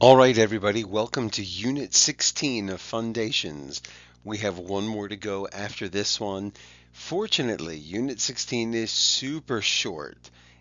All right, everybody, welcome to Unit 16 of Fundations. We have one more to go after this one. Fortunately, Unit 16 is super short,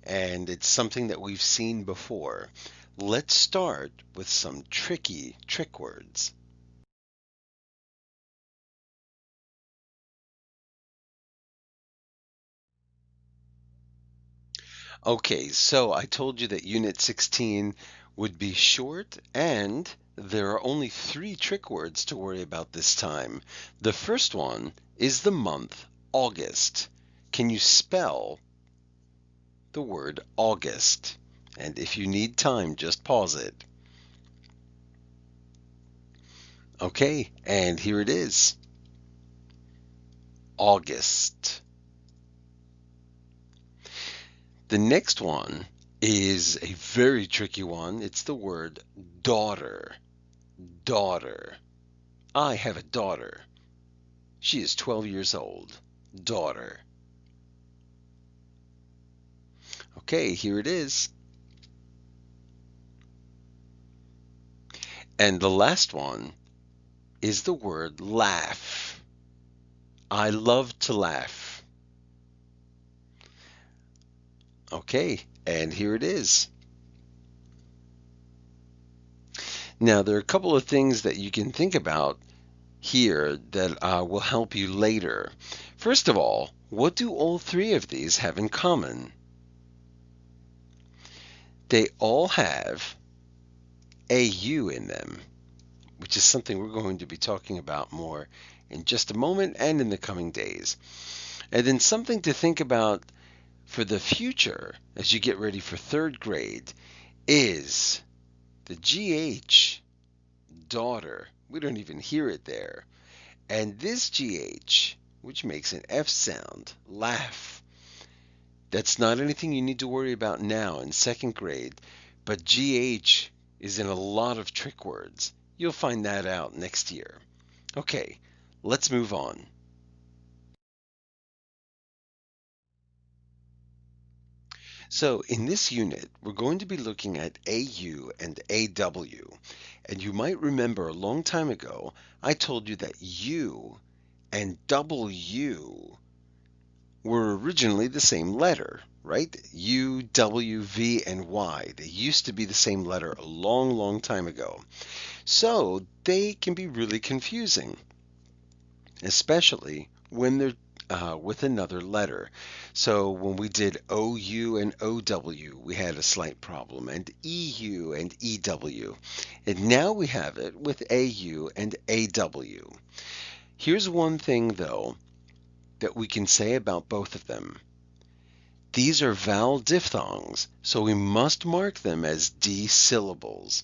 and it's something that we've seen before. Let's start with some tricky trick words. Okay, so I told you that Unit 16 would be short, and there are only three trick words to worry about this time. The first one is the month August. Can you spell the word August? And if you need time, just pause it. Okay, and here it is. August. The next one is a very tricky one. It's the word daughter. Daughter. I have a daughter. She is 12 years old. Daughter. Okay, here it is. And the last one is the word laugh. I love to laugh. Okay, and here it is. Now, there are a couple of things that you can think about here that will help you later. First of all, what do all three of these have in common? They all have AU in them, which is something we're going to be talking about more in just a moment and in the coming days. And then something to think about for the future as you get ready for third grade is the GH, daughter. We don't even hear it there. And this GH, which makes an F sound, laugh. That's not anything you need to worry about now in second grade, but GH is in a lot of trick words. You'll find that out next year. Okay, let's move on. So in this unit, we're going to be looking at AU and AW. And you might remember a long time ago, I told you that U and W were originally the same letter, right? U, W, V, and Y. They used to be the same letter a long, long time ago. So they can be really confusing, especially when they're with another letter. So when we did OU and OW, we had a slight problem, and EU and EW. And now we have it with AU and AW. Here's one thing, though, that we can say about both of them. These are vowel diphthongs, so we must mark them as D syllables.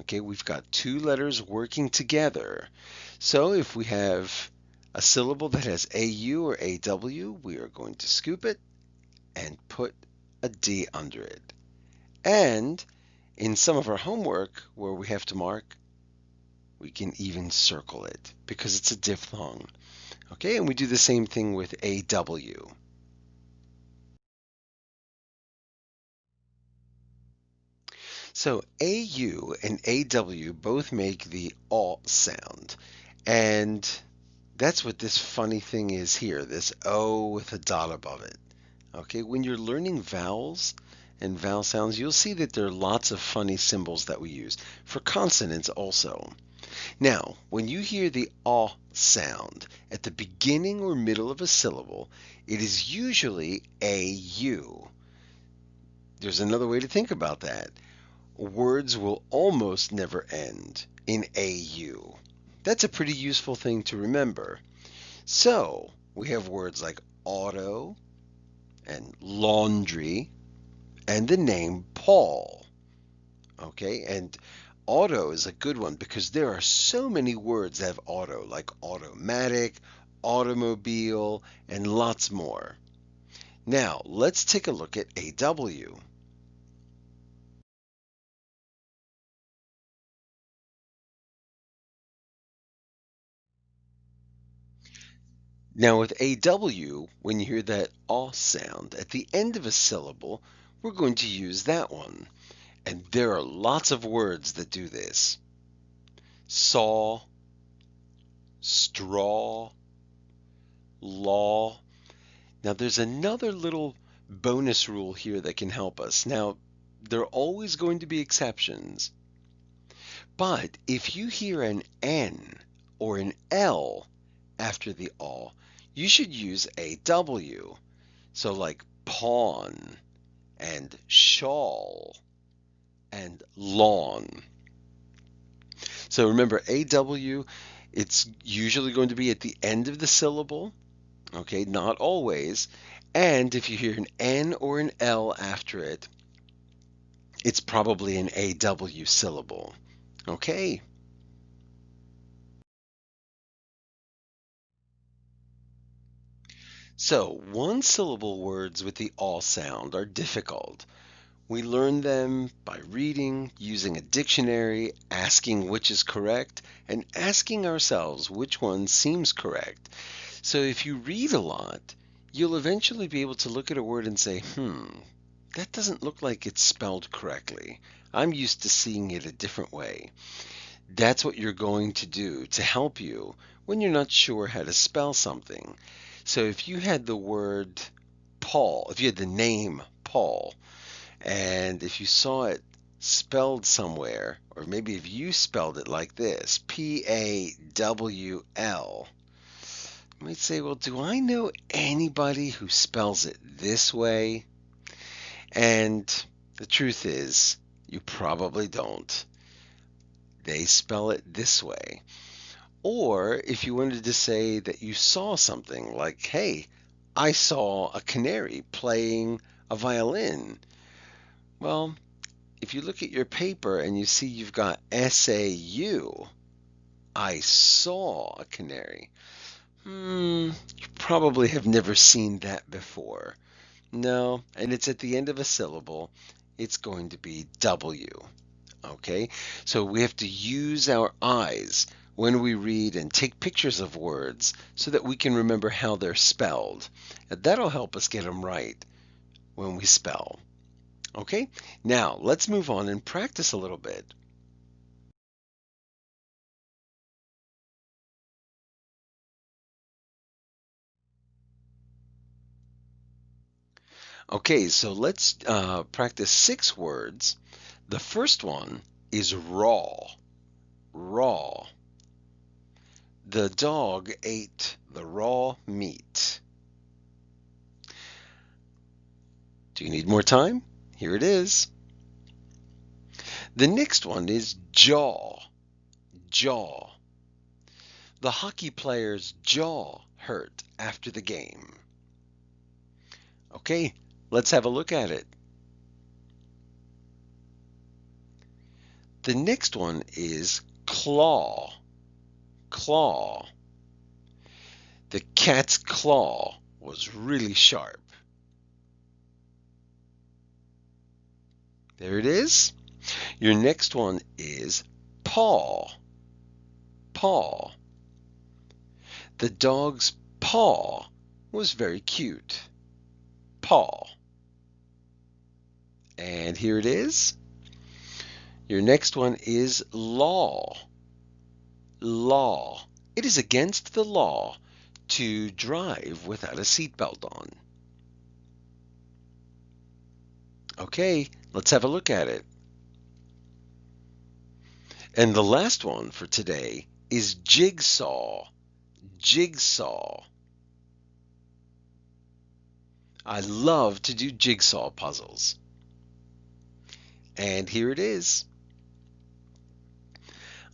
Okay, we've got two letters working together. So if we have a syllable that has AU or AW, we are going to scoop it and put a D under it. And in some of our homework where we have to mark, we can even circle it because it's a diphthong. Okay, and we do the same thing with AW. So AU and AW both make the AW sound. And that's what this funny thing is here, this O with a dot above it. Okay, when you're learning vowels and vowel sounds, you'll see that there are lots of funny symbols that we use. For consonants also. Now, when you hear the A sound at the beginning or middle of a syllable, it is usually AU. There's another way to think about that. Words will almost never end in AU. That's a pretty useful thing to remember. So, we have words like auto and laundry and the name Paul. Okay, and auto is a good one because there are so many words that have auto, like automatic, automobile, and lots more. Now, let's take a look at AW. Now, with AW, when you hear that aw sound at the end of a syllable, we're going to use that one. And there are lots of words that do this. Saw, straw, law. Now, there's another little bonus rule here that can help us. Now, there are always going to be exceptions, but if you hear an N or an L after the aw, you should use a W. So, like pawn and shawl and lawn. So remember, AW, it's usually going to be at the end of the syllable, okay, not always. And if you hear an N or an L after it, it's probably an AW syllable. Okay. So one syllable words with the all sound are difficult. We learn them by reading, using a dictionary, asking which is correct, and asking ourselves which one seems correct. So if you read a lot, you'll eventually be able to look at a word and say, that doesn't look like it's spelled correctly. I'm used to seeing it a different way. That's what you're going to do to help you when you're not sure how to spell something. So if you had the word Paul, if you had the name Paul, and if you saw it spelled somewhere, or maybe if you spelled it like this, Pawl, you might say, well, do I know anybody who spells it this way? And the truth is, you probably don't. They spell it this way. Or if you wanted to say that you saw something like, hey, I saw a canary playing a violin. Well, if you look at your paper and you see you've got SAU, I saw a canary. You probably have never seen that before. No, and it's at the end of a syllable. It's going to be W. Okay, so we have to use our eyes when we read and take pictures of words so that we can remember how they're spelled. And that'll help us get them right when we spell. Okay, now let's move on and practice a little bit. Okay, so let's practice 6 words. The first one is raw. Raw. The dog ate the raw meat. Do you need more time? Here it is. The next one is jaw. Jaw. The hockey player's jaw hurt after the game. Okay, let's have a look at it. The next one is claw. Claw. The cat's claw was really sharp. There it is. Your next one is paw. Paw. The dog's paw was very cute. Paw. And here it is. Your next one is law. Law. It is against the law to drive without a seatbelt on. Okay, let's have a look at it. And the last one for today is jigsaw. Jigsaw. I love to do jigsaw puzzles. And here it is.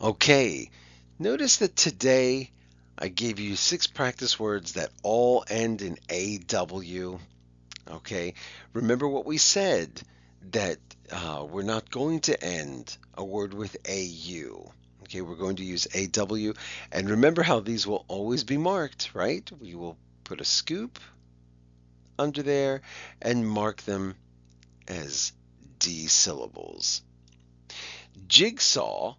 Okay, notice that today I gave you 6 practice words that all end in AW. Okay, remember what we said, that we're not going to end a word with AU. Okay, we're going to use AW. And remember how these will always be marked, right? We will put a scoop under there and mark them as D syllables. Jigsaw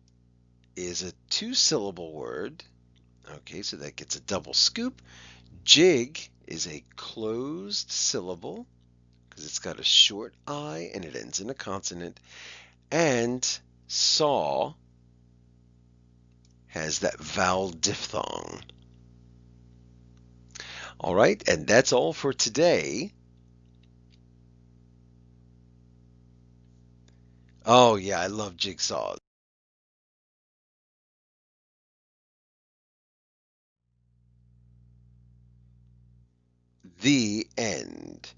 is a 2-syllable word. Okay, so that gets a double scoop. Jig is a closed syllable because it's got a short I and it ends in a consonant. And saw has that vowel diphthong. All right, and that's all for today. Oh, yeah, I love jigsaws. The end.